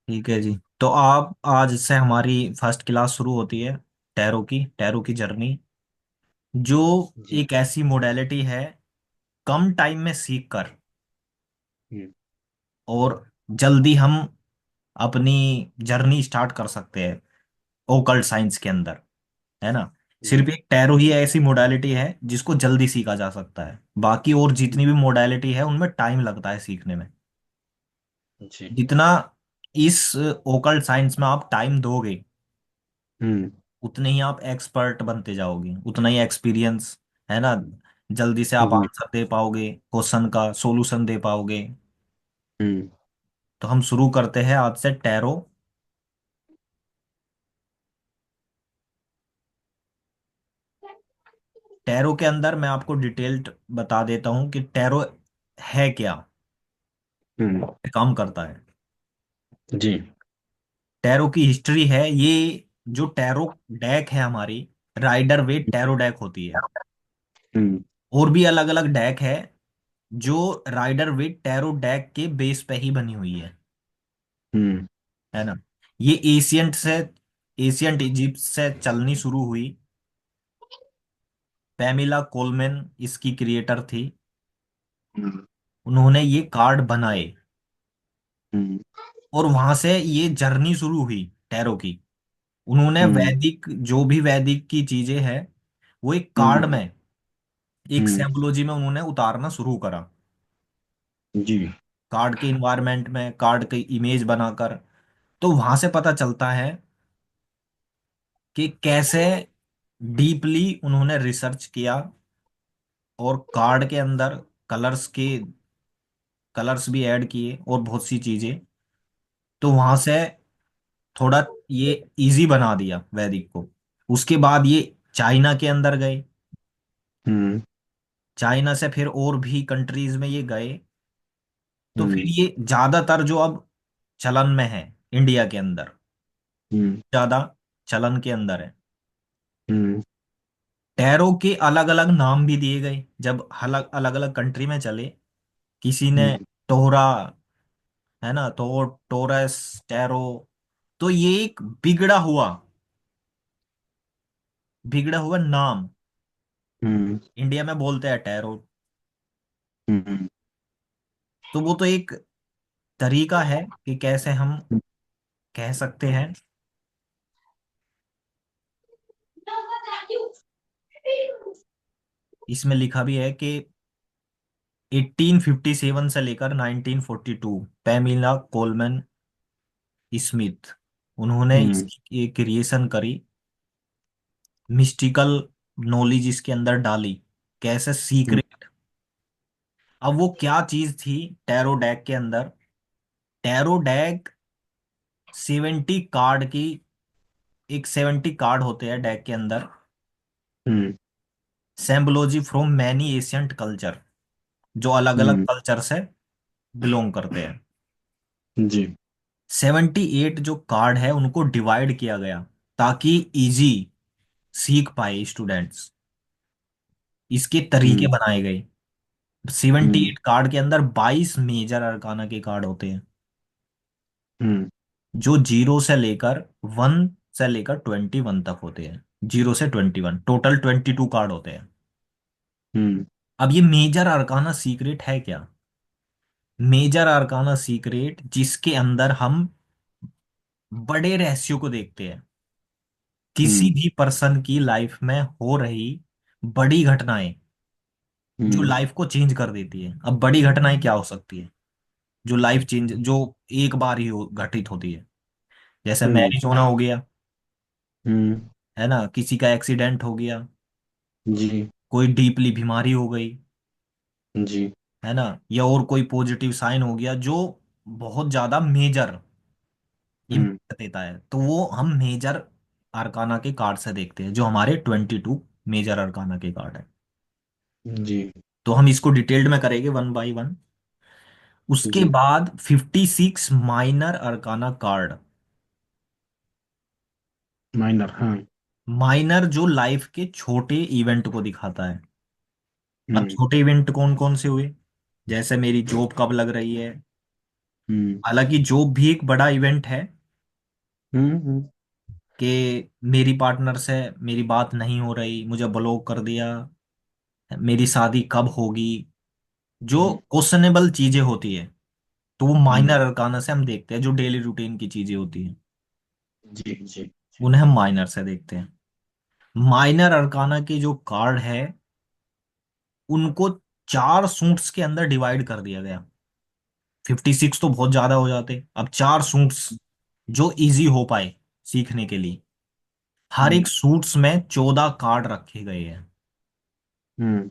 ठीक है जी। तो आप आज से हमारी फर्स्ट क्लास शुरू होती है। टैरो की जर्नी, जो जी। एक ऐसी मोडेलिटी है कम टाइम में सीख कर हम्म। और जल्दी हम अपनी जर्नी स्टार्ट कर सकते हैं ओकल्ट साइंस के अंदर, है ना। जी। सिर्फ एक टैरो ही ऐसी मोडेलिटी है जिसको जल्दी सीखा जा सकता है। बाकी और जितनी भी मोडेलिटी है उनमें टाइम लगता है सीखने में। जी। जितना इस ओकल्ट साइंस में आप टाइम दोगे हम्म। उतने ही आप एक्सपर्ट बनते जाओगे, उतना ही एक्सपीरियंस, है ना। जल्दी से आप हम्म। आंसर दे पाओगे, क्वेश्चन का सॉल्यूशन दे पाओगे। हम्म। तो हम शुरू करते हैं आज से टैरो। टैरो के अंदर मैं आपको डिटेल्ड बता देता हूं कि टैरो है क्या, हम्म। काम करता है। जी। टैरो की हिस्ट्री है ये। जो टैरो डेक है हमारी, राइडर वेट टैरो डेक होती है। हम्म। और भी अलग अलग डेक है जो राइडर वेट टैरो डेक के बेस पे ही बनी हुई हम्म। है ना। ये एशियंट इजिप्ट से चलनी शुरू हुई। पैमिला कोलमैन इसकी क्रिएटर थी। हम्म। उन्होंने ये कार्ड बनाए हम्म। और वहां से ये जर्नी शुरू हुई टैरो की। उन्होंने हम्म। जो भी वैदिक की चीजें हैं वो एक कार्ड हम्म। में, एक हम्म। सिंबोलॉजी में उन्होंने उतारना शुरू करा। जी। कार्ड के इन्वायरमेंट में, कार्ड की इमेज बनाकर। तो वहां से पता चलता है कि कैसे डीपली उन्होंने रिसर्च किया और कार्ड के अंदर कलर्स भी ऐड किए और बहुत सी चीजें। तो वहां से थोड़ा ये इजी बना दिया वैदिक को। उसके बाद ये चाइना के अंदर गए। हम्म। चाइना से फिर और भी कंट्रीज में ये गए। तो फिर हम्म। ये ज्यादातर जो अब चलन में है इंडिया के अंदर, हम्म। ज्यादा चलन के अंदर है। हम्म। टैरो के अलग अलग नाम भी दिए गए जब अलग अलग अलग कंट्री में चले। किसी ने हम्म। टोहरा, है ना, तो टोरस, टैरो। तो ये एक बिगड़ा हुआ नाम हम्म। इंडिया में बोलते हैं टैरो। हम्म। तो वो तो एक तरीका है कि कैसे हम कह सकते हैं। इसमें लिखा भी है कि 1857 से लेकर 1942 पैमिला कोलमैन स्मिथ, उन्होंने हम्म। इसकी एक क्रिएशन करी। मिस्टिकल नॉलेज इसके अंदर डाली, कैसे हम्म। सीक्रेट। अब वो क्या चीज थी टैरो डेक के अंदर? टैरो डेक 70 कार्ड की, एक 70 कार्ड होते हैं डेक के अंदर। हम्म। सेम्बोलॉजी फ्रॉम मैनी एशियंट कल्चर, जो अलग अलग हम्म। कल्चर से बिलोंग करते हैं। जी। 78 जो कार्ड है उनको डिवाइड किया गया ताकि इजी सीख पाए स्टूडेंट्स। इसके तरीके हम्म। बनाए गए। 78 हम्म। कार्ड के अंदर 22 मेजर अरकाना के कार्ड होते हैं, हम्म। जो 0 से लेकर 1 से लेकर 21 तक होते हैं। 0 से 21 टोटल 22 कार्ड होते हैं। हम्म। अब ये मेजर अरकाना सीक्रेट है क्या? मेजर अरकाना सीक्रेट जिसके अंदर हम बड़े रहस्यों को देखते हैं, किसी हम्म। भी पर्सन की लाइफ में हो रही बड़ी घटनाएं जो हम्म। लाइफ को चेंज कर देती है। अब बड़ी घटनाएं क्या हो सकती है जो लाइफ चेंज, जो एक बार ही घटित होती है? जैसे हम्म। मैरिज होना हो गया, हम्म। है ना, किसी का एक्सीडेंट हो गया, जी। कोई डीपली बीमारी हो गई, जी। है ना, या और कोई पॉजिटिव साइन हो गया जो बहुत ज्यादा मेजर हम्म। इम्पैक्ट देता है। तो वो हम मेजर अरकाना के कार्ड से देखते हैं, जो हमारे 22 मेजर अरकाना के कार्ड है। जी। तो हम इसको डिटेल्ड में करेंगे वन बाय वन। उसके जी। बाद 56 माइनर अरकाना कार्ड। माइनर, हाँ। माइनर जो लाइफ के छोटे इवेंट को दिखाता है। अब हम्म। छोटे इवेंट कौन कौन से हुए? जैसे मेरी जॉब कब लग रही है, हम्म हालांकि जॉब भी एक बड़ा इवेंट है हम्म। कि मेरी पार्टनर से मेरी बात नहीं हो रही, मुझे ब्लॉक कर दिया, मेरी शादी कब होगी, जो हम्म क्वेश्चनेबल चीजें होती है, तो वो हम्म, माइनर अरकाना से हम देखते हैं। जो डेली रूटीन की चीजें होती हैं जी जी। उन्हें हम माइनर से देखते हैं। माइनर अरकाना के जो कार्ड है उनको 4 सूट्स के अंदर डिवाइड कर दिया गया। 56 तो बहुत ज्यादा हो जाते, अब 4 सूट्स जो इजी हो पाए सीखने के लिए। हर एक हम्म सूट्स में 14 कार्ड रखे गए हैं। हम्म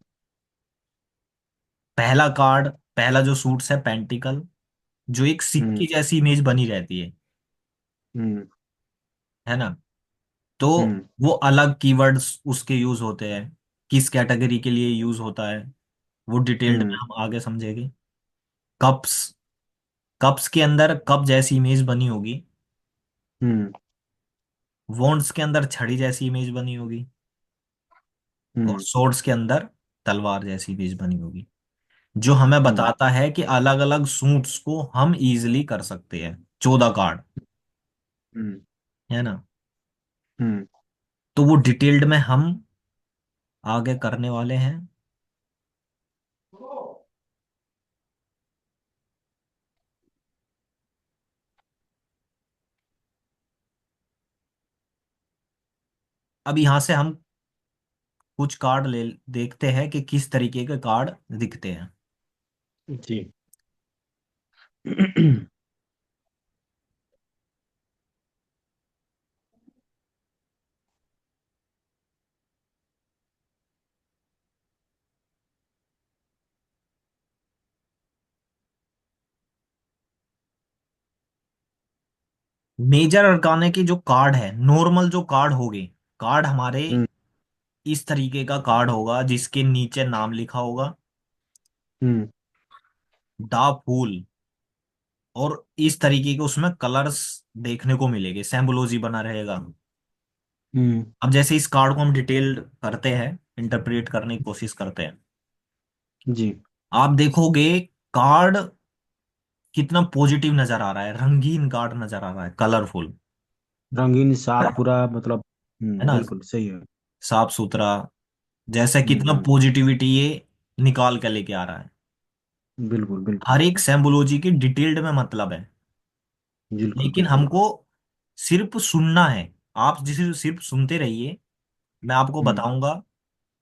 पहला कार्ड, पहला जो सूट्स है पेंटिकल, जो एक हम्म सिक्के जैसी इमेज बनी रहती हम्म है ना। तो हम्म वो अलग कीवर्ड्स उसके यूज होते हैं, किस कैटेगरी के लिए यूज होता है वो डिटेल्ड में हम्म हम आगे समझेंगे। कप्स, कप्स के अंदर कप जैसी इमेज बनी होगी। हम्म वॉन्ड्स के अंदर छड़ी जैसी इमेज बनी होगी। और हम्म सोर्ड्स के अंदर तलवार जैसी इमेज बनी होगी, जो हमें हम्म बताता है कि अलग अलग सूट्स को हम इजीली कर सकते हैं। 14 कार्ड, हम्म है ना। हम्म तो वो डिटेल्ड में हम आगे करने वाले हैं। अब यहाँ से हम कुछ कार्ड ले देखते हैं कि किस तरीके के कार्ड दिखते हैं। जी। मेजर अरकाने के जो कार्ड है, नॉर्मल जो कार्ड होंगे, कार्ड हमारे हम्म इस तरीके का कार्ड होगा जिसके नीचे नाम लिखा होगा, हम्म दा फूल, और इस तरीके के उसमें कलर्स देखने को मिलेंगे, सिंबोलॉजी बना रहेगा। हम्म अब जैसे इस कार्ड को हम डिटेल करते हैं, इंटरप्रेट करने की कोशिश करते हैं। जी। आप देखोगे कार्ड कितना पॉजिटिव नजर आ रहा है, रंगीन कार्ड नजर आ रहा है, कलरफुल, रंगीन साफ पूरा मतलब। है ना, बिल्कुल सही है। साफ सुथरा, जैसे कितना हम्म। पॉजिटिविटी ये निकाल के लेके आ रहा है। बिल्कुल हर बिल्कुल एक सिंबोलॉजी की डिटेल्ड में मतलब है। बिल्कुल लेकिन बिल्कुल। हमको सिर्फ सुनना है। आप जिसे सिर्फ सुनते रहिए, मैं आपको हम्म बताऊंगा,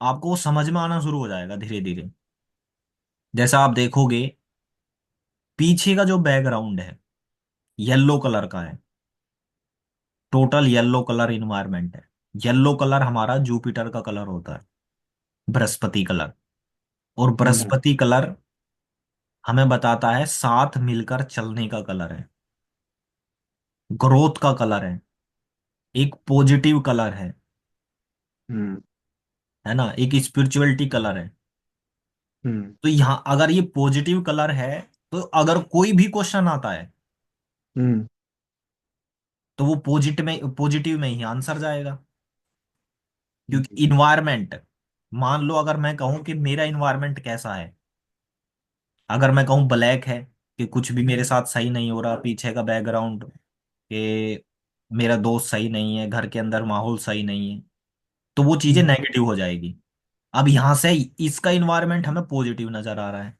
आपको वो समझ में आना शुरू हो जाएगा धीरे धीरे। जैसा आप देखोगे पीछे का जो बैकग्राउंड है येलो कलर का है, टोटल येलो कलर इन्वायरमेंट है। येलो कलर हमारा जुपिटर का कलर होता है, बृहस्पति कलर। और हम्म बृहस्पति कलर हमें बताता है साथ मिलकर चलने का कलर है, ग्रोथ का कलर है, एक पॉजिटिव कलर हम्म है ना, एक स्पिरिचुअलिटी कलर है। हम्म तो यहाँ अगर ये पॉजिटिव कलर है, तो अगर कोई भी क्वेश्चन आता है हम्म तो वो पॉजिटिव में ही आंसर जाएगा। क्योंकि जी। इन्वायरमेंट, मान लो अगर मैं कहूं कि मेरा इन्वायरमेंट कैसा है, अगर मैं कहूं ब्लैक है, कि कुछ भी मेरे साथ सही नहीं हो रहा, पीछे का बैकग्राउंड, कि मेरा दोस्त सही नहीं है, घर के अंदर माहौल सही नहीं है, तो वो चीजें हम्म नेगेटिव हो जाएगी। अब यहां से इसका इन्वायरमेंट हमें पॉजिटिव नजर आ रहा है।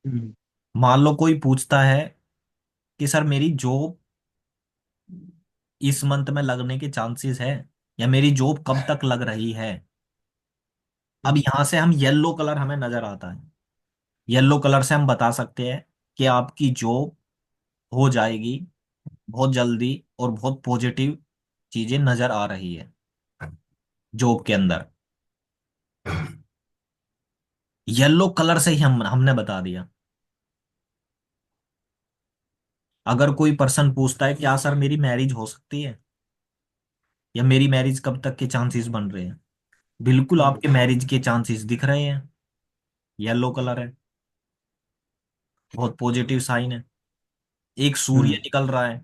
हम्म मान लो कोई पूछता है कि सर मेरी जॉब इस मंथ में लगने के चांसेस है, या मेरी जॉब कब तक लग रही है। अब हम्म यहां से हम येलो कलर हमें नजर आता है, येलो कलर से हम बता सकते हैं कि आपकी जॉब हो जाएगी बहुत जल्दी, और बहुत पॉजिटिव चीजें नजर आ रही है जॉब के अंदर। येलो कलर से ही हमने बता दिया। अगर कोई पर्सन पूछता है कि हाँ सर मेरी मैरिज हो सकती है, या मेरी मैरिज कब तक के चांसेस बन रहे हैं, बिल्कुल हम्म आपके मैरिज के चांसेस दिख रहे हैं, येलो कलर है, बहुत पॉजिटिव साइन है। एक सूर्य हम्म निकल रहा है,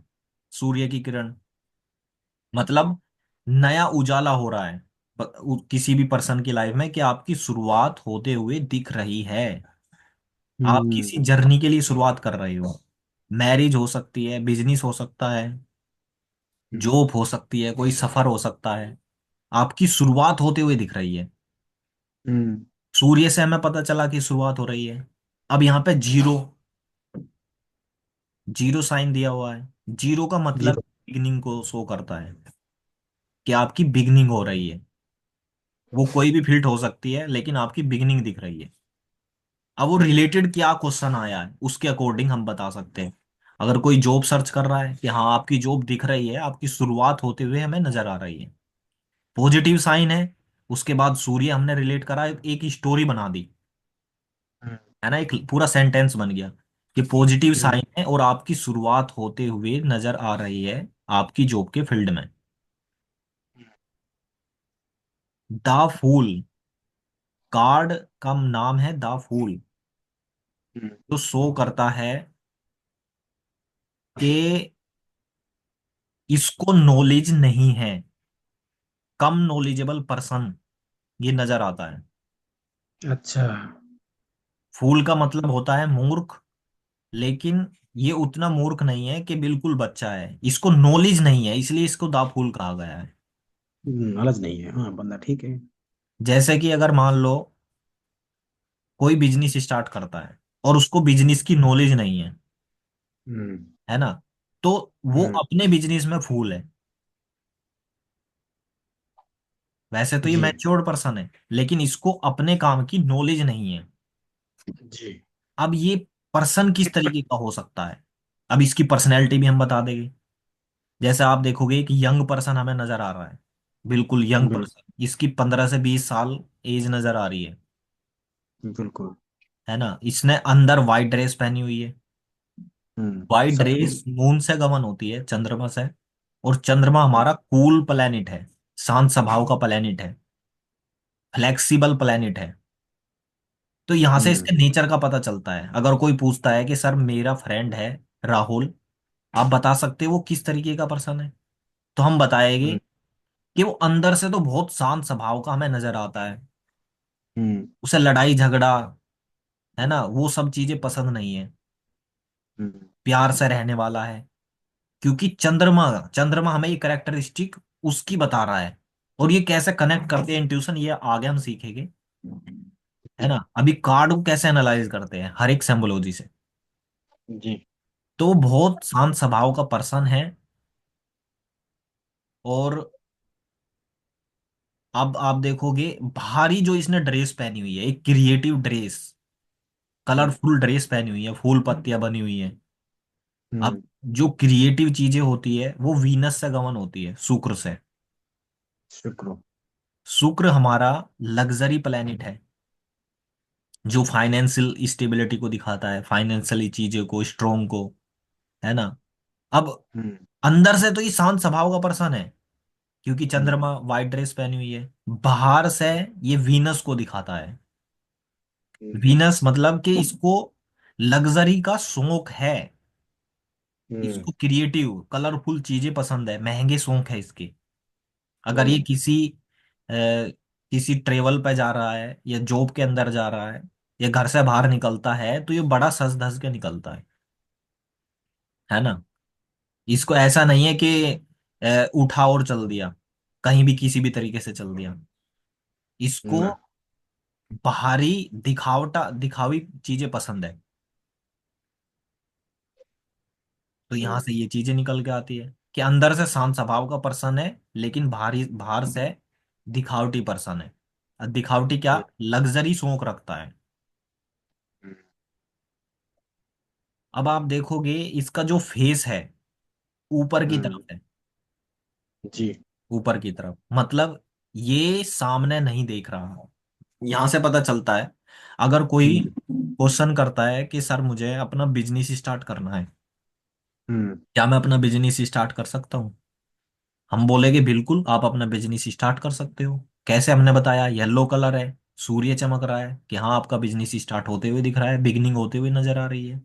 सूर्य की किरण, मतलब नया उजाला हो रहा है किसी भी पर्सन की लाइफ में, कि आपकी शुरुआत होते हुए दिख रही है। आप हम्म किसी जर्नी के लिए शुरुआत कर रहे हो। मैरिज हो सकती है, बिजनेस हो सकता है, हम्म। जॉब हो सकती है, कोई सफर हो सकता है। आपकी शुरुआत होते हुए दिख रही है। हम्म। सूर्य से हमें पता चला कि शुरुआत हो रही है। अब यहाँ पे जीरो, जीरो साइन दिया हुआ है। जीरो का मतलब जीरो। बिगनिंग को शो करता है कि आपकी बिगनिंग हो रही है। वो कोई भी फील्ड हो सकती है, लेकिन आपकी बिगनिंग दिख रही है। अब वो रिलेटेड क्या क्वेश्चन आया है उसके अकॉर्डिंग हम बता सकते हैं। अगर कोई जॉब सर्च कर रहा है कि हाँ आपकी जॉब दिख रही है, आपकी शुरुआत होते हुए हमें नजर आ रही है, पॉजिटिव साइन है। उसके बाद सूर्य हमने रिलेट करा, एक स्टोरी बना दी, हम्म। है ना, एक पूरा सेंटेंस बन गया कि पॉजिटिव हम्म। साइन है और आपकी शुरुआत होते हुए नजर आ रही है आपकी जॉब के फील्ड में। द फूल, कार्ड का नाम है द फूल, हम्म। जो शो करता है कि इसको नॉलेज नहीं है, कम नॉलेजेबल पर्सन ये नजर आता है। अच्छा। फूल का मतलब होता है मूर्ख, लेकिन ये उतना मूर्ख नहीं है कि बिल्कुल बच्चा है, इसको नॉलेज नहीं है, इसलिए इसको दा फूल कहा गया है। नॉलेज नहीं है, हाँ बंदा ठीक है। जैसे कि अगर मान लो कोई बिजनेस स्टार्ट करता है और उसको बिजनेस की नॉलेज नहीं है, हम्म। है ना, तो वो हम्म। अपने बिजनेस में फूल है। वैसे तो ये जी। मैच्योर्ड पर्सन है, लेकिन इसको अपने काम की नॉलेज नहीं है। जी। अब ये पर्सन किस तरीके का हो सकता है, अब इसकी पर्सनैलिटी भी हम बता देंगे। जैसे आप देखोगे एक यंग पर्सन हमें नजर आ रहा है, बिल्कुल यंग बिल्कुल। पर्सन, इसकी 15 से 20 साल एज नजर आ रही बिल्कुल। है ना। इसने अंदर व्हाइट ड्रेस पहनी हुई है। व्हाइट सब कुछ। ड्रेस मून से गमन होती है, चंद्रमा से। और चंद्रमा हम्म। हमारा कूल प्लेनेट है, शांत स्वभाव का प्लेनेट है, फ्लेक्सिबल प्लेनेट है। तो यहां से हम्म। इसके नेचर का पता चलता है। अगर कोई पूछता है कि सर मेरा फ्रेंड है राहुल, आप बता सकते हो वो किस तरीके का पर्सन है, तो हम बताएंगे हम्म। कि वो अंदर से तो बहुत शांत स्वभाव का हमें नजर आता है। हम्म। उसे लड़ाई झगड़ा, है ना, वो सब चीजें पसंद नहीं है। हम्म। प्यार से रहने वाला है। क्योंकि चंद्रमा, चंद्रमा हमें ये करेक्टरिस्टिक उसकी बता रहा है। और ये कैसे कनेक्ट करते हैं इंट्यूशन, ये आगे हम सीखेंगे, है ना। अभी कार्ड को कैसे एनालाइज करते हैं हर एक सिंबोलॉजी से। जी। तो बहुत शांत स्वभाव का पर्सन है। और अब आप देखोगे भारी जो इसने ड्रेस पहनी हुई है, एक क्रिएटिव ड्रेस, हम्म। कलरफुल ड्रेस पहनी हुई है, फूल पत्तियां बनी हुई है। अब हम्म। जो क्रिएटिव चीजें होती है वो वीनस से गमन होती है, शुक्र से। शुक्र। शुक्र हमारा लग्जरी प्लेनेट है, जो फाइनेंशियल स्टेबिलिटी को दिखाता है, फाइनेंशियली चीजों को, स्ट्रोंग को, है ना। अब हम्म। अंदर से तो ये शांत स्वभाव का पर्सन है, क्योंकि हम्म। चंद्रमा व्हाइट ड्रेस पहनी हुई है। बाहर से ये वीनस को दिखाता है। हम्म। वीनस मतलब कि इसको लग्जरी का शौक है, हम्म। इसको क्रिएटिव कलरफुल चीजें पसंद है, महंगे शौक है इसके। अगर ये हम्म। किसी ट्रेवल पे जा रहा है या जॉब के अंदर जा रहा है या घर से बाहर निकलता है, तो ये बड़ा सज धज के निकलता है ना। इसको ऐसा नहीं है कि उठा और चल दिया, कहीं भी किसी भी तरीके से चल दिया। इसको ना। बाहरी दिखावटा दिखावी चीजें पसंद है। तो यहां हम्म। से ये चीजें निकल के आती है कि अंदर से शांत स्वभाव का पर्सन है, लेकिन बाहर से दिखावटी पर्सन है। दिखावटी क्या, हम्म। लग्जरी शौक रखता है। हम्म। अब आप देखोगे इसका जो फेस है ऊपर की हम्म। तरफ है, जी। ऊपर की तरफ मतलब ये सामने नहीं देख रहा। यहां से पता चलता है, अगर कोई हम्म। क्वेश्चन करता है कि सर मुझे अपना बिजनेस स्टार्ट करना है, हम्म। क्या मैं अपना बिजनेस स्टार्ट कर सकता हूँ, हम बोलेंगे बिल्कुल आप अपना बिजनेस स्टार्ट कर सकते हो। कैसे, हमने बताया येलो कलर है, सूर्य चमक रहा है कि हाँ आपका बिजनेस स्टार्ट होते हुए दिख रहा है, बिगनिंग होते हुए नजर आ रही है।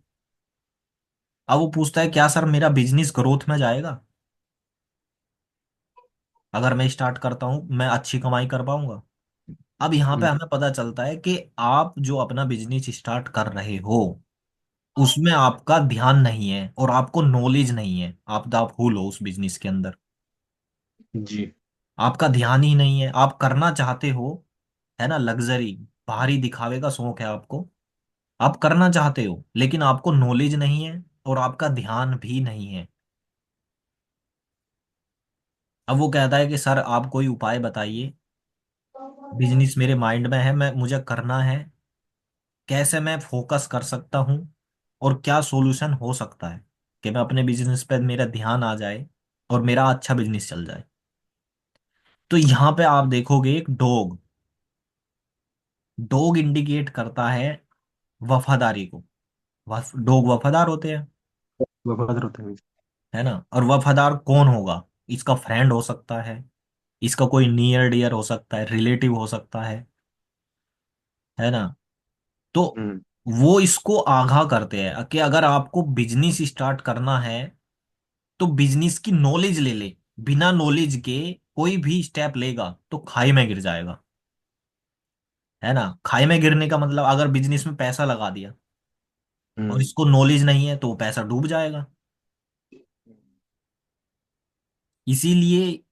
अब वो पूछता है क्या सर मेरा बिजनेस ग्रोथ में जाएगा, अगर मैं स्टार्ट करता हूँ मैं अच्छी कमाई कर पाऊंगा। अब यहाँ पे हम्म। हमें पता चलता है कि आप जो अपना बिजनेस स्टार्ट कर रहे हो, उसमें आपका ध्यान नहीं है और आपको नॉलेज नहीं है, आप फूल हो उस बिजनेस के अंदर, जी। आपका ध्यान ही नहीं है, आप करना चाहते हो, है ना, लग्जरी, बाहरी दिखावे का शौक है आपको, आप करना चाहते हो लेकिन आपको नॉलेज नहीं है और आपका ध्यान भी नहीं है। अब वो कहता है कि सर आप कोई उपाय बताइए, बिजनेस मेरे माइंड में है, मैं मुझे करना है, कैसे मैं फोकस कर सकता हूँ और क्या सॉल्यूशन हो सकता है कि मैं अपने बिजनेस पे मेरा ध्यान आ जाए और मेरा अच्छा बिजनेस चल जाए। तो यहाँ पे आप देखोगे एक डॉग, डॉग इंडिकेट करता है वफादारी को, डॉग वफादार होते हैं, वफादार होते हैं। है ना। और वफादार कौन होगा, इसका फ्रेंड हो सकता है, इसका कोई नियर डियर हो सकता है, रिलेटिव हो सकता है ना। तो हम्म। वो इसको आगाह करते हैं कि अगर आपको बिजनेस स्टार्ट करना है तो बिजनेस की नॉलेज ले ले, बिना नॉलेज के कोई भी स्टेप लेगा तो खाई में गिर जाएगा, है ना। खाई में गिरने का मतलब अगर बिजनेस में पैसा लगा दिया और हम्म। इसको नॉलेज नहीं है तो वो पैसा डूब जाएगा। इसीलिए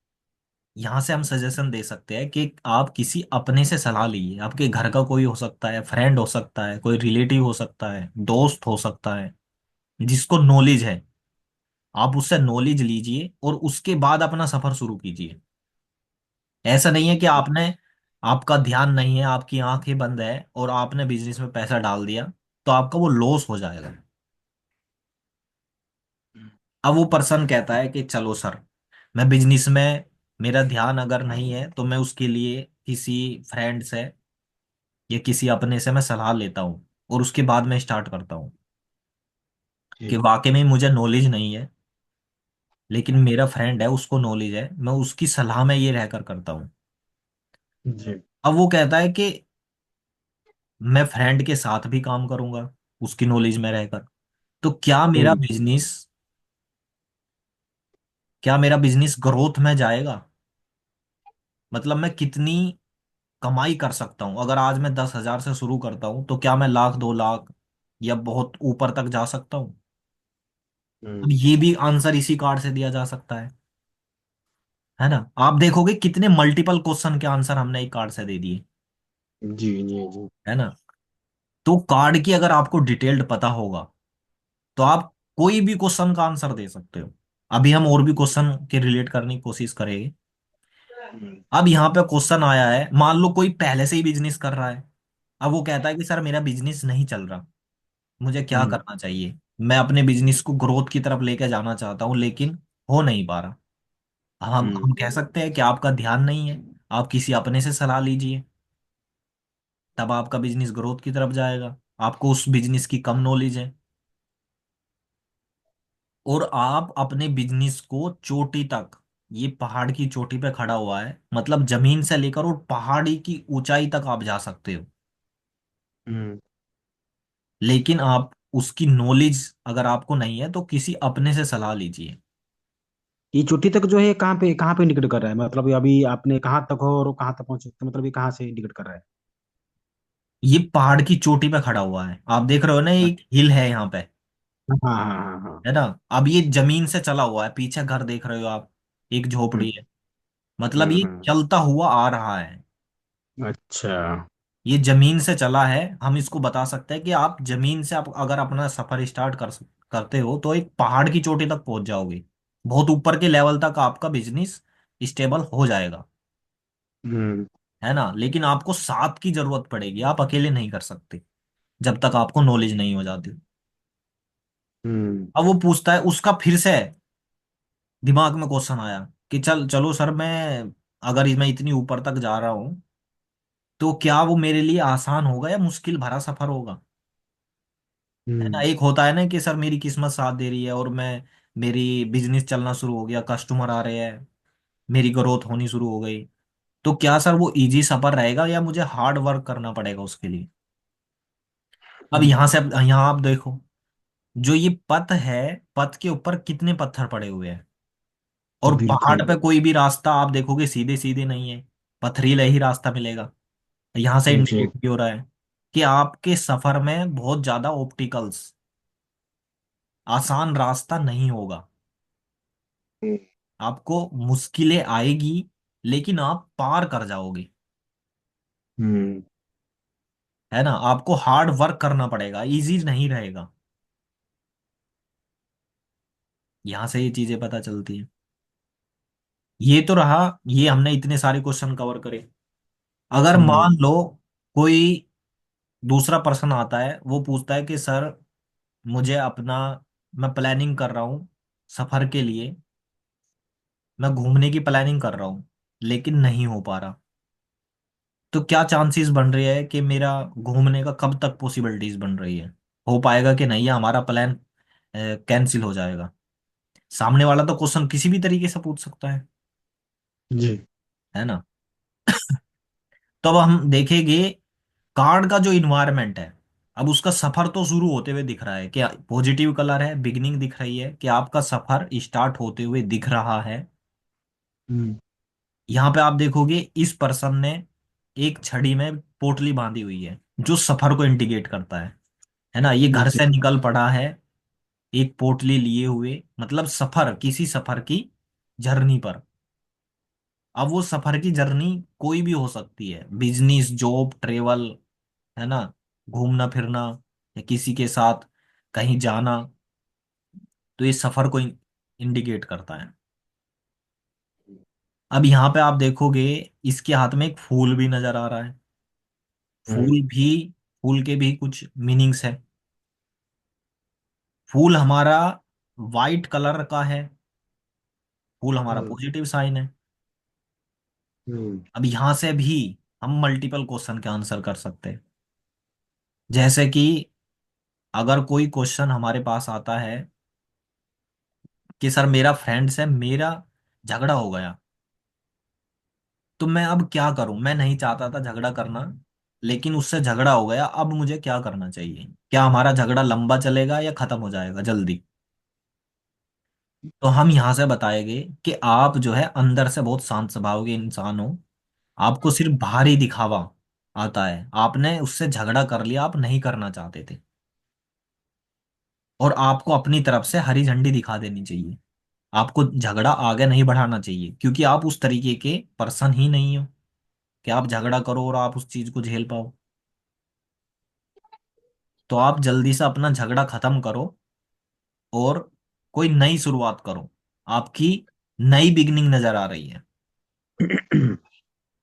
यहां से हम सजेशन दे सकते हैं कि आप किसी अपने से सलाह लीजिए, आपके घर का कोई हो सकता है, फ्रेंड हो सकता है, कोई रिलेटिव हो सकता है, दोस्त हो सकता है, जिसको नॉलेज है, आप उससे नॉलेज लीजिए और उसके बाद अपना सफर शुरू कीजिए। ऐसा नहीं है कि आपने, आपका ध्यान नहीं है, आपकी आंखें बंद है और आपने बिजनेस में पैसा डाल दिया तो आपका वो लॉस हो जाएगा। अब वो पर्सन कहता है कि चलो सर, मैं बिजनेस में, मेरा ध्यान अगर नहीं है तो मैं उसके लिए किसी फ्रेंड से या किसी अपने से मैं सलाह लेता हूँ और उसके बाद मैं स्टार्ट करता हूँ कि जी। वाकई में मुझे नॉलेज नहीं है लेकिन मेरा फ्रेंड है उसको नॉलेज है, मैं उसकी सलाह में ये रहकर करता हूँ। जी। अब वो कहता है कि मैं फ्रेंड के साथ भी काम करूंगा उसकी नॉलेज में रहकर, तो हम्म। क्या मेरा बिजनेस ग्रोथ में जाएगा, मतलब मैं कितनी कमाई कर सकता हूँ, अगर आज मैं 10,000 से शुरू करता हूँ तो क्या मैं लाख, 2 लाख या बहुत ऊपर तक जा सकता हूँ। अब हम्म। ये भी आंसर इसी कार्ड से दिया जा सकता है ना। आप देखोगे कितने मल्टीपल क्वेश्चन के आंसर हमने एक कार्ड से दे दिए, जी। जी। जी। है ना। तो कार्ड की अगर आपको डिटेल्ड पता होगा तो आप कोई भी क्वेश्चन का आंसर दे सकते हो। अभी हम और भी क्वेश्चन के रिलेट करने की कोशिश करेंगे। हम्म। अब यहाँ पे क्वेश्चन आया है, मान लो कोई पहले से ही बिजनेस कर रहा है, अब वो कहता है कि सर मेरा बिजनेस नहीं चल रहा, मुझे क्या हम्म। करना चाहिए, मैं अपने बिजनेस को ग्रोथ की तरफ लेके जाना चाहता हूँ लेकिन हो नहीं पा रहा। हम कह सकते हैं कि आपका ध्यान नहीं है, आप किसी अपने से सलाह लीजिए, तब आपका बिजनेस ग्रोथ की तरफ जाएगा। आपको उस बिजनेस की कम नॉलेज है और आप अपने बिजनेस को चोटी तक, ये पहाड़ की चोटी पे खड़ा हुआ है, मतलब जमीन से लेकर और पहाड़ी की ऊंचाई तक आप जा सकते हो, हम्म। लेकिन आप उसकी नॉलेज अगर आपको नहीं है तो किसी अपने से सलाह लीजिए। ये चोटी तक जो है कहाँ पे इंडिकेट कर रहा है, मतलब ये अभी आपने कहाँ तक हो और वो कहाँ तक पहुंच सकते हैं, मतलब ये कहाँ से इंडिकेट कर रहा है? ये पहाड़ की चोटी पे खड़ा हुआ है, आप देख रहे हो ना, एक हिल है यहाँ पे, हाँ हाँ हाँ हाँ। है ना। अब ये जमीन से चला हुआ है, पीछे घर देख रहे हो आप, एक झोपड़ी है, मतलब ये हम्म। चलता हुआ आ रहा है, अच्छा। ये जमीन से चला है। हम इसको बता सकते हैं कि आप जमीन से, आप अगर अपना सफर स्टार्ट करते हो तो एक पहाड़ की चोटी तक पहुंच जाओगे, बहुत ऊपर के लेवल तक आपका बिजनेस स्टेबल हो जाएगा, हम्म। है ना। लेकिन आपको साथ की जरूरत पड़ेगी, आप अकेले नहीं कर सकते जब तक आपको नॉलेज नहीं हो जाती। हम्म। अब वो पूछता है, उसका फिर से दिमाग में क्वेश्चन आया कि चल चलो सर, मैं अगर मैं इतनी ऊपर तक जा रहा हूं तो क्या वो मेरे लिए आसान होगा या मुश्किल भरा सफर होगा, है ना। हम्म। एक होता है ना कि सर मेरी किस्मत साथ दे रही है और मेरी बिजनेस चलना शुरू हो गया, कस्टमर आ रहे हैं, मेरी ग्रोथ होनी शुरू हो गई, तो क्या सर वो इजी सफर रहेगा या मुझे हार्ड वर्क करना पड़ेगा उसके लिए। अब हम्म। यहाँ आप देखो, जो ये पथ है, पथ के ऊपर कितने पत्थर पड़े हुए हैं, और पहाड़ बिल्कुल। पे कोई भी रास्ता आप देखोगे सीधे सीधे नहीं है, पथरीला ही रास्ता मिलेगा। यहां से जी। इंडिकेट भी हो रहा है कि आपके सफर में बहुत ज्यादा ऑप्टिकल्स, आसान रास्ता नहीं होगा। हम्म। आपको मुश्किलें आएगी, लेकिन आप पार कर जाओगे। हम्म। है ना, आपको हार्ड वर्क करना पड़ेगा, इजी नहीं रहेगा। यहां से ये चीजें पता चलती हैं। ये तो रहा, ये हमने इतने सारे क्वेश्चन कवर करे। अगर हम्म। मान लो कोई दूसरा पर्सन आता है, वो पूछता है कि सर, मुझे अपना, मैं प्लानिंग कर रहा हूँ सफर के लिए, मैं घूमने की प्लानिंग कर रहा हूँ, लेकिन नहीं हो पा रहा। तो क्या चांसेस बन रही है कि मेरा घूमने का कब तक पॉसिबिलिटीज बन रही है, हो पाएगा कि नहीं, या हमारा प्लान कैंसिल हो जाएगा। सामने वाला तो क्वेश्चन किसी भी तरीके से पूछ सकता जी। है ना। तो अब हम देखेंगे कार्ड का जो इन्वायरमेंट है। अब उसका सफर तो शुरू होते हुए दिख रहा है, क्या पॉजिटिव कलर है, बिगिनिंग दिख रही है, कि आपका सफर स्टार्ट होते हुए दिख रहा है। हम्म। यहाँ पे आप देखोगे इस पर्सन ने एक छड़ी में पोटली बांधी हुई है, जो सफर को इंडिकेट करता है ना। ये घर जी। से निकल पड़ा है एक पोटली लिए हुए, मतलब सफर, किसी सफर की जर्नी पर। अब वो सफर की जर्नी कोई भी हो सकती है, बिजनेस, जॉब, ट्रेवल, है ना, घूमना फिरना, या किसी के साथ कहीं जाना। तो ये सफर को इंडिकेट करता है। अब यहाँ पे आप देखोगे इसके हाथ में एक फूल भी नजर आ रहा है। हम्म। फूल भी, फूल के भी कुछ मीनिंग्स है। फूल हमारा वाइट कलर का है, फूल हमारा हम्म। पॉजिटिव साइन है। हम्म। अब यहां से भी हम मल्टीपल क्वेश्चन के आंसर कर सकते हैं। जैसे कि अगर कोई क्वेश्चन हमारे पास आता है कि सर, मेरा फ्रेंड से मेरा झगड़ा हो गया, तो मैं अब क्या करूं, मैं नहीं चाहता था झगड़ा करना, लेकिन उससे झगड़ा हो गया, अब मुझे क्या करना चाहिए, क्या हमारा झगड़ा लंबा चलेगा या खत्म हो जाएगा जल्दी। तो हम यहां से बताएंगे कि आप जो है अंदर से बहुत शांत स्वभाव के इंसान हो। आपको सिर्फ बाहरी दिखावा आता है, आपने उससे झगड़ा कर लिया, आप नहीं करना चाहते थे, और आपको अपनी तरफ से हरी झंडी दिखा देनी चाहिए। आपको झगड़ा आगे नहीं बढ़ाना चाहिए, क्योंकि आप उस तरीके के पर्सन ही नहीं हो कि आप झगड़ा करो और आप उस चीज को झेल पाओ। तो आप जल्दी से अपना झगड़ा खत्म करो और कोई नई शुरुआत करो। आपकी नई बिगनिंग नजर आ रही है।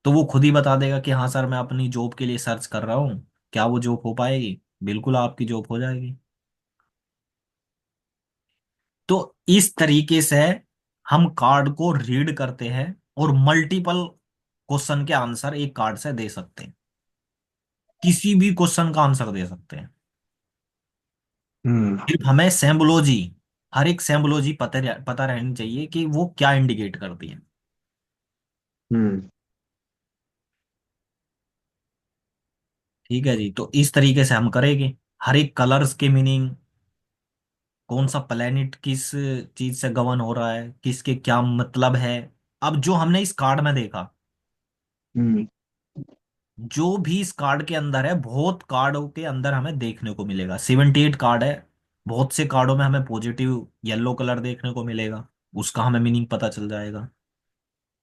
तो वो खुद ही बता देगा कि हाँ सर, मैं अपनी जॉब के लिए सर्च कर रहा हूँ, क्या वो जॉब हो पाएगी। बिल्कुल आपकी जॉब हो जाएगी। तो इस तरीके से हम कार्ड को रीड करते हैं और मल्टीपल क्वेश्चन के आंसर एक कार्ड से दे सकते हैं, किसी भी क्वेश्चन का आंसर दे सकते हैं। हम्म। सिर्फ हमें सेम्बोलॉजी, हर एक सेम्बोलॉजी पता रहनी चाहिए कि वो क्या इंडिकेट करती है। हम्म। ठीक है जी, तो इस तरीके से हम करेंगे। हर एक कलर्स के मीनिंग, कौन सा प्लेनेट किस चीज से गवर्न हो रहा है, किसके क्या मतलब है। अब जो हमने इस कार्ड में देखा, हम्म। जो भी इस कार्ड के अंदर है, बहुत कार्डों के अंदर हमें देखने को मिलेगा, 78 कार्ड है। बहुत से कार्डों में हमें पॉजिटिव येलो कलर देखने को मिलेगा, उसका हमें मीनिंग पता चल जाएगा,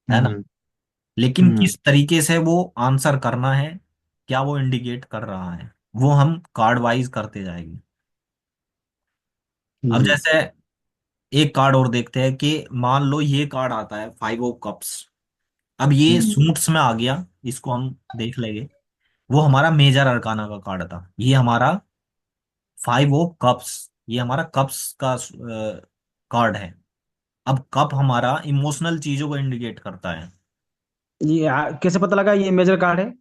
है ना। हम्म। लेकिन हम्म। किस तरीके से वो आंसर करना है, क्या वो इंडिकेट कर रहा है, वो हम कार्ड वाइज करते जाएंगे। अब जी। जैसे एक कार्ड और देखते हैं कि मान लो ये कार्ड आता है 5 ऑफ कप्स। अब ये हम्म। सूट्स में आ गया, इसको हम देख लेंगे। वो हमारा मेजर अरकाना का कार्ड था, ये हमारा 5 ऑफ कप्स, ये हमारा कप्स का कार्ड है। अब कप हमारा इमोशनल चीजों को इंडिकेट करता है। ये कैसे पता लगा ये मेजर कार्ड है?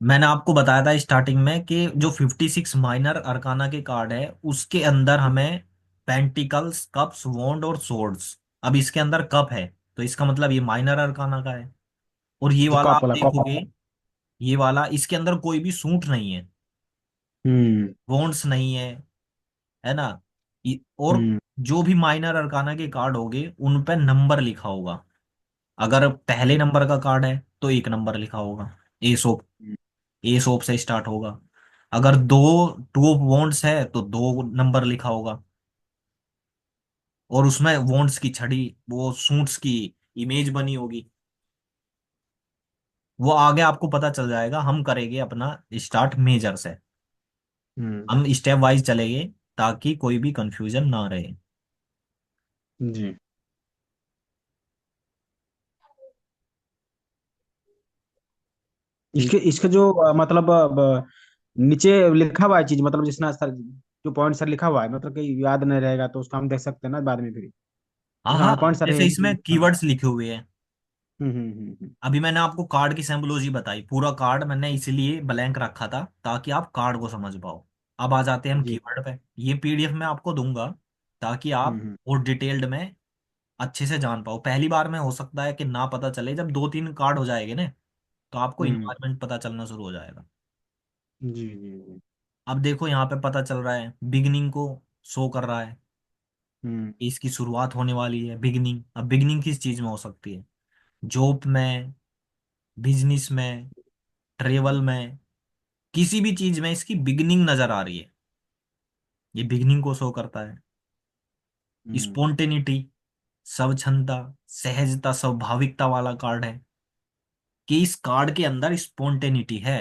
मैंने आपको बताया था स्टार्टिंग में कि जो 56 माइनर अरकाना के कार्ड है, उसके अंदर हमें पेंटिकल्स, कप्स, वॉन्ड और सोर्ड्स। अब इसके अंदर कप है, तो इसका मतलब ये माइनर अरकाना का है। और ये जी, वाला कप आप वाला कप। देखोगे, ये वाला, इसके अंदर कोई भी सूट नहीं है, हम्म। वॉन्ड्स नहीं है ना। और हम्म। जो भी माइनर अरकाना के कार्ड होंगे उन पे नंबर लिखा होगा। अगर पहले नंबर का कार्ड है तो 1 नंबर लिखा होगा, एस ऑफ, एस ऑफ से स्टार्ट होगा। अगर दो टू ऑफ वॉन्ट्स है तो दो नंबर लिखा होगा, और उसमें वॉन्ट्स की छड़ी, वो सूट्स की इमेज बनी होगी। वो आगे आपको पता चल जाएगा। हम करेंगे अपना स्टार्ट मेजर से। हम्म। हम स्टेप वाइज चलेंगे ताकि कोई भी कंफ्यूजन ना रहे। जी। ठीक। इसके इसके जो मतलब नीचे लिखा हुआ है चीज, मतलब जिसना सर जो पॉइंट सर लिखा हुआ है, मतलब कि याद नहीं रहेगा तो उसको हम देख सकते हैं ना बाद में फिर। हाँ जैसे हाँ, हमारे पॉइंट सर है जैसे इसमें हाँ। कीवर्ड्स लिखे हुए हैं। अभी मैंने आपको कार्ड की सिंबोलॉजी बताई, पूरा कार्ड मैंने इसलिए ब्लैंक रखा था ताकि आप कार्ड को समझ पाओ। अब आ जाते हैं हम जी। कीवर्ड पे। ये पीडीएफ मैं आपको दूंगा ताकि आप हम्म। और डिटेल्ड में अच्छे से जान पाओ। पहली बार में हो सकता है कि ना पता चले, जब दो तीन कार्ड हो जाएंगे ना तो आपको हम्म। इन्वायरमेंट पता चलना शुरू हो जाएगा। जी जी जी। अब देखो यहाँ पे पता चल रहा है, बिगनिंग को शो कर रहा है हम्म। कि इसकी शुरुआत होने वाली है, बिगनिंग। अब बिगनिंग किस चीज में हो सकती है? जॉब में, बिजनेस में, ट्रेवल में, किसी भी चीज में इसकी बिगनिंग नजर आ रही है। ये बिगनिंग को शो करता है। हम्म। स्पोंटेनिटी, स्वच्छंदता, सहजता, स्वाभाविकता वाला कार्ड है, कि इस कार्ड के अंदर स्पोंटेनिटी है।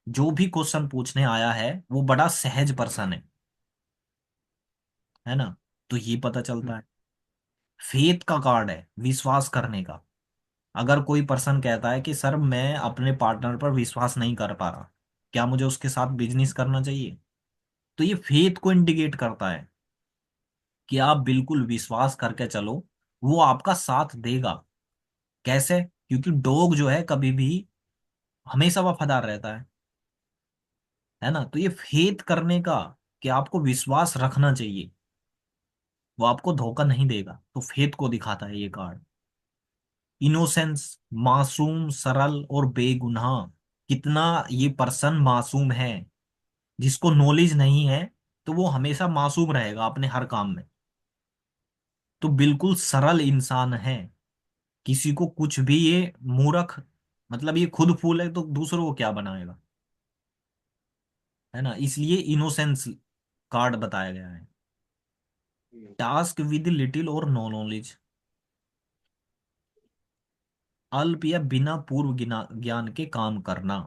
जो भी क्वेश्चन पूछने आया है वो बड़ा सहज पर्सन है ना। तो ये पता चलता है। फेथ का कार्ड है, विश्वास करने का। अगर कोई पर्सन कहता है कि सर मैं अपने पार्टनर पर विश्वास नहीं कर पा रहा, क्या मुझे उसके साथ बिजनेस करना चाहिए? तो ये फेथ को इंडिकेट करता है कि आप बिल्कुल विश्वास करके चलो, वो आपका साथ देगा। कैसे? क्योंकि डॉग जो है कभी भी हमेशा वफादार रहता है ना। तो ये फेथ करने का, कि आपको विश्वास रखना चाहिए, वो आपको धोखा नहीं देगा, तो फेथ को दिखाता है ये कार्ड। इनोसेंस, मासूम, सरल और बेगुनाह। कितना ये पर्सन मासूम है, जिसको नॉलेज नहीं है, तो वो हमेशा मासूम रहेगा अपने हर काम में। तो बिल्कुल सरल इंसान है। किसी को कुछ भी ये मूर्ख, मतलब ये खुद फूल है तो दूसरों को क्या बनाएगा, है ना। इसलिए इनोसेंस कार्ड बताया गया है। टास्क विद लिटिल और नो नॉलेज, अल्प या बिना पूर्व ज्ञान के काम करना।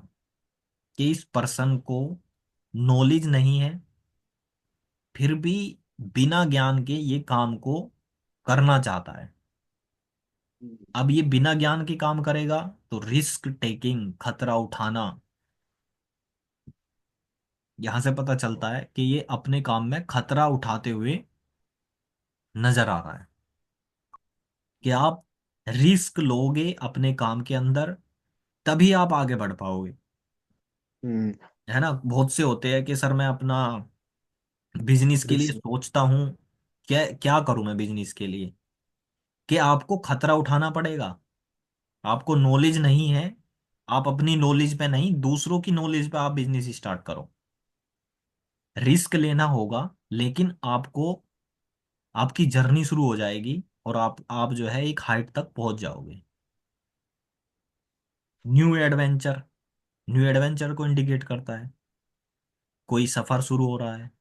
कि इस पर्सन को नॉलेज नहीं है, फिर भी बिना ज्ञान के ये काम को करना चाहता है। अब ये बिना ज्ञान के काम करेगा तो रिस्क टेकिंग, खतरा उठाना। यहां से पता चलता है कि ये अपने काम में खतरा उठाते हुए नजर आ रहा है। कि आप रिस्क लोगे अपने काम के अंदर, तभी आप आगे बढ़ पाओगे। हम्म। है ना। बहुत से होते हैं कि सर मैं अपना बिजनेस के लिए रिक्स। सोचता हूँ, क्या क्या करूं मैं बिजनेस के लिए? कि आपको खतरा उठाना पड़ेगा। आपको नॉलेज नहीं है, आप अपनी नॉलेज पे नहीं, दूसरों की नॉलेज पे आप बिजनेस स्टार्ट करो। रिस्क लेना होगा, लेकिन आपको, आपकी जर्नी शुरू हो जाएगी और आप जो है एक हाइट तक पहुंच जाओगे। न्यू एडवेंचर, न्यू एडवेंचर को इंडिकेट करता है। कोई सफर शुरू हो रहा है,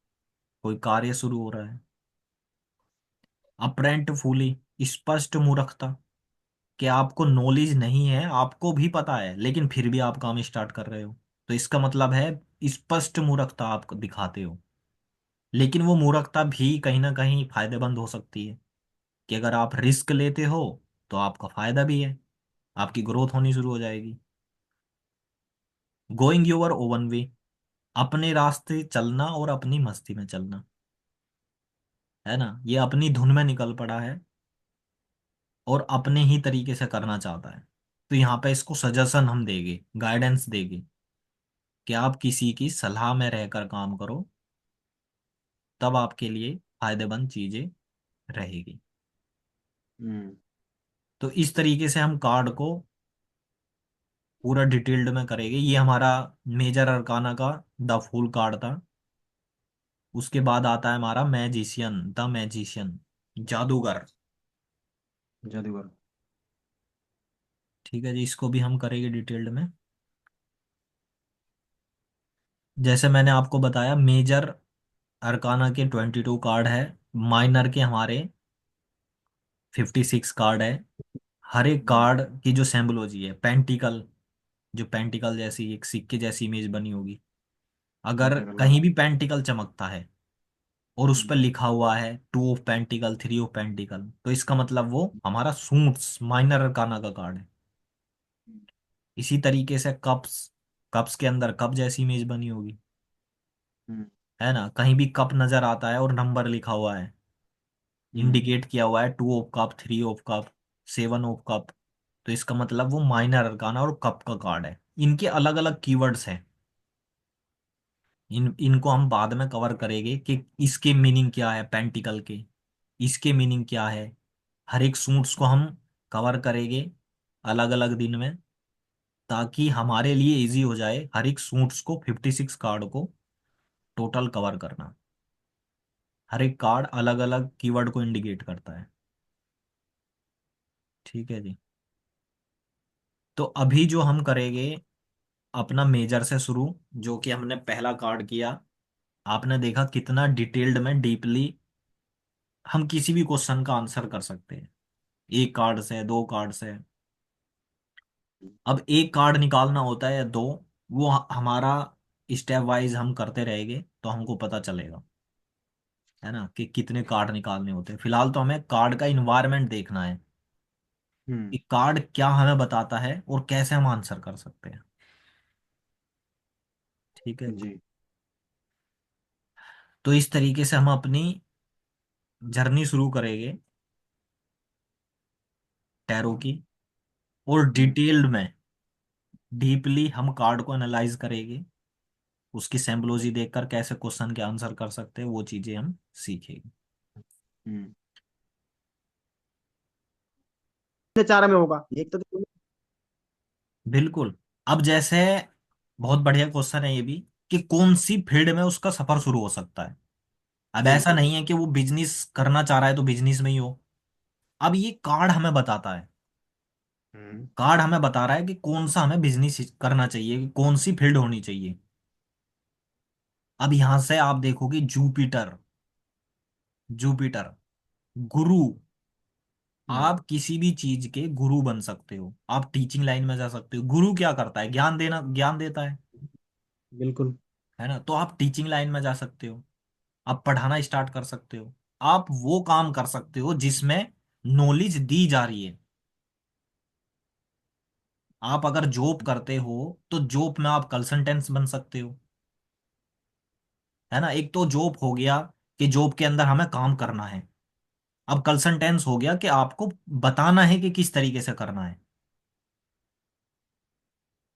कोई कार्य शुरू हो रहा है। अपरेंट फूली, स्पष्ट मूर्खता। कि आपको नॉलेज नहीं है, आपको भी पता है लेकिन फिर भी आप काम स्टार्ट कर रहे हो, तो इसका मतलब है स्पष्ट मूर्खता आप दिखाते हो। लेकिन वो मूर्खता भी कहीं ना कहीं फायदेमंद हो सकती है। कि अगर आप रिस्क लेते हो तो आपका फायदा भी है, आपकी ग्रोथ होनी शुरू हो जाएगी। गोइंग योर ओवन वे, अपने रास्ते चलना और अपनी मस्ती में चलना। है ना। ये अपनी धुन में निकल पड़ा है और अपने ही तरीके से करना चाहता है। तो यहाँ पे इसको सजेशन हम देंगे, गाइडेंस देंगे, कि आप किसी की सलाह में रहकर काम करो, तब आपके लिए फायदेमंद चीजें रहेगी। हम्म। तो इस तरीके से हम कार्ड को पूरा डिटेल्ड में करेंगे। ये हमारा मेजर अरकाना का द फूल कार्ड था। उसके बाद आता है हमारा मैजिशियन, द मैजिशियन, जादूगर। जादूगर। ठीक है जी, इसको भी हम करेंगे डिटेल्ड में। जैसे मैंने आपको बताया, मेजर अरकाना के 22 कार्ड है, माइनर के हमारे 56 कार्ड है। हर एक हम्म। कार्ड की जो सिंबोलॉजी है, पेंटिकल, जो पेंटिकल जैसी एक सिक्के जैसी इमेज बनी होगी, अगर पेंटागन, हाँ। कहीं भी पेंटिकल चमकता है और उस पर हम्म। लिखा हुआ है 2 ऑफ पेंटिकल, 3 ऑफ पेंटिकल, तो इसका मतलब वो हमारा सूट्स माइनर अरकाना का कार्ड है। इसी तरीके से कप्स, कप्स के अंदर कप जैसी इमेज बनी होगी, हम्म। है ना। कहीं भी कप नजर आता है और नंबर लिखा हुआ है, हम्म। इंडिकेट किया हुआ है 2 of cup, 3 of cup, 7 of cup, तो इसका मतलब वो माइनर अरकाना और कप का कार्ड है। इनके अलग अलग कीवर्ड्स हैं, इनको हम बाद में कवर करेंगे कि इसके मीनिंग क्या है, पेंटिकल के इसके मीनिंग क्या है। हर एक सूट्स को हम कवर करेंगे अलग अलग दिन में, ताकि हमारे लिए इजी हो जाए हर एक सूट्स को, 56 कार्ड को टोटल कवर करना। हर एक कार्ड अलग अलग कीवर्ड को इंडिकेट करता है। ठीक है जी। तो अभी जो हम करेंगे अपना मेजर से शुरू, जो कि हमने पहला कार्ड किया। आपने देखा कितना डिटेल्ड में, डीपली हम किसी भी क्वेश्चन का आंसर कर सकते हैं, एक कार्ड से, 2 कार्ड से। अब एक कार्ड निकालना होता है या दो, वो हमारा स्टेप वाइज हम करते रहेंगे तो हमको पता चलेगा, है ना, कि कितने कार्ड निकालने होते हैं। फिलहाल तो हमें कार्ड का इन्वायरमेंट देखना है हम्म। कि कार्ड क्या हमें बताता है और कैसे हम आंसर कर सकते हैं। ठीक है। जी। तो इस तरीके से हम अपनी जर्नी शुरू करेंगे टैरो की, और हम्म। डिटेल्ड में, डीपली हम कार्ड को एनालाइज करेंगे, उसकी सिंबोलॉजी देखकर कैसे क्वेश्चन के आंसर कर सकते हैं वो चीजें हम सीखेंगे। हम्म। ये चार में होगा एक तो। बिल्कुल। अब जैसे, बहुत बढ़िया क्वेश्चन है ये भी, कि कौन सी फील्ड में उसका सफर शुरू हो सकता है। अब ऐसा बिल्कुल। नहीं है कि वो बिजनेस करना चाह रहा है तो बिजनेस में ही हो। अब ये कार्ड हमें बताता है, हम्म। कार्ड हमें बता रहा है कि कौन सा हमें बिजनेस करना चाहिए, कि कौन सी फील्ड होनी चाहिए। अब यहां से आप देखोगे जुपिटर, जुपिटर गुरु, हम्म। आप किसी भी चीज के गुरु बन सकते हो, आप टीचिंग लाइन में जा सकते हो। गुरु क्या करता है, ज्ञान देना, ज्ञान देता बिल्कुल। है ना। तो आप टीचिंग लाइन में जा सकते हो, आप पढ़ाना स्टार्ट कर सकते हो, आप वो काम कर सकते हो जिसमें नॉलेज दी जा रही है। आप अगर जॉब करते हो तो जॉब में आप कंसल्टेंट्स बन सकते हो, है ना। एक तो जॉब हो गया कि जॉब के अंदर हमें काम करना है, अब कंसल्टेंस हो गया कि आपको बताना है कि किस तरीके से करना है।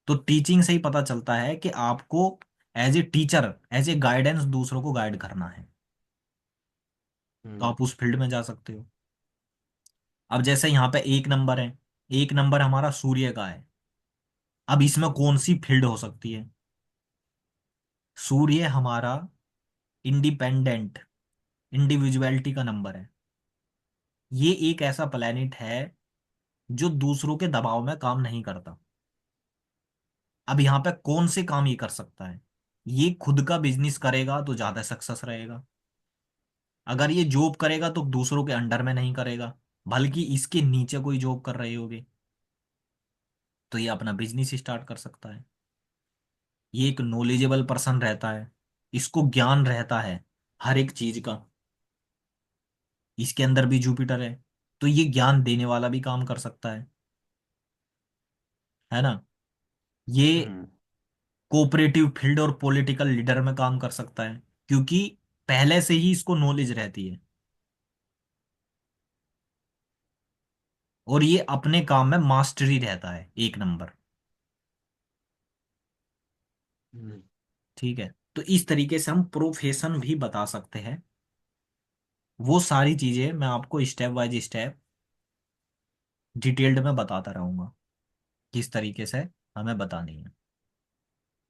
तो टीचिंग से ही पता चलता है कि आपको as a teacher, as a guidance दूसरों को गाइड करना है, तो हम्म। आप उस फील्ड में जा सकते हो। अब जैसे यहाँ पे 1 नंबर है, 1 नंबर हमारा सूर्य का है। अब इसमें कौन सी फील्ड हो सकती है। सूर्य हमारा इंडिपेंडेंट, इंडिविजुअलिटी का नंबर है। ये एक ऐसा प्लेनेट है जो दूसरों के दबाव में काम नहीं करता। अब यहाँ पे कौन से काम ये कर सकता है, ये खुद का बिजनेस करेगा तो ज्यादा सक्सेस रहेगा। अगर ये जॉब करेगा तो दूसरों के अंडर में नहीं करेगा, बल्कि इसके नीचे कोई जॉब कर रहे होगे, तो ये अपना बिजनेस स्टार्ट कर सकता है। ये एक नॉलेजेबल पर्सन रहता है, इसको ज्ञान रहता है हर एक चीज का। इसके अंदर भी जुपिटर है, तो ये ज्ञान देने वाला भी काम कर सकता है ना। ये हम्म। कोऑपरेटिव फील्ड और पॉलिटिकल लीडर में काम कर सकता है, क्योंकि पहले से ही इसको नॉलेज रहती है, और ये अपने काम में मास्टरी रहता है, 1 नंबर। हम्म। ठीक है। तो इस तरीके से हम प्रोफेशन भी बता सकते हैं। वो सारी चीजें मैं आपको स्टेप बाय स्टेप डिटेल्ड में बताता रहूंगा, किस तरीके से हमें बतानी है।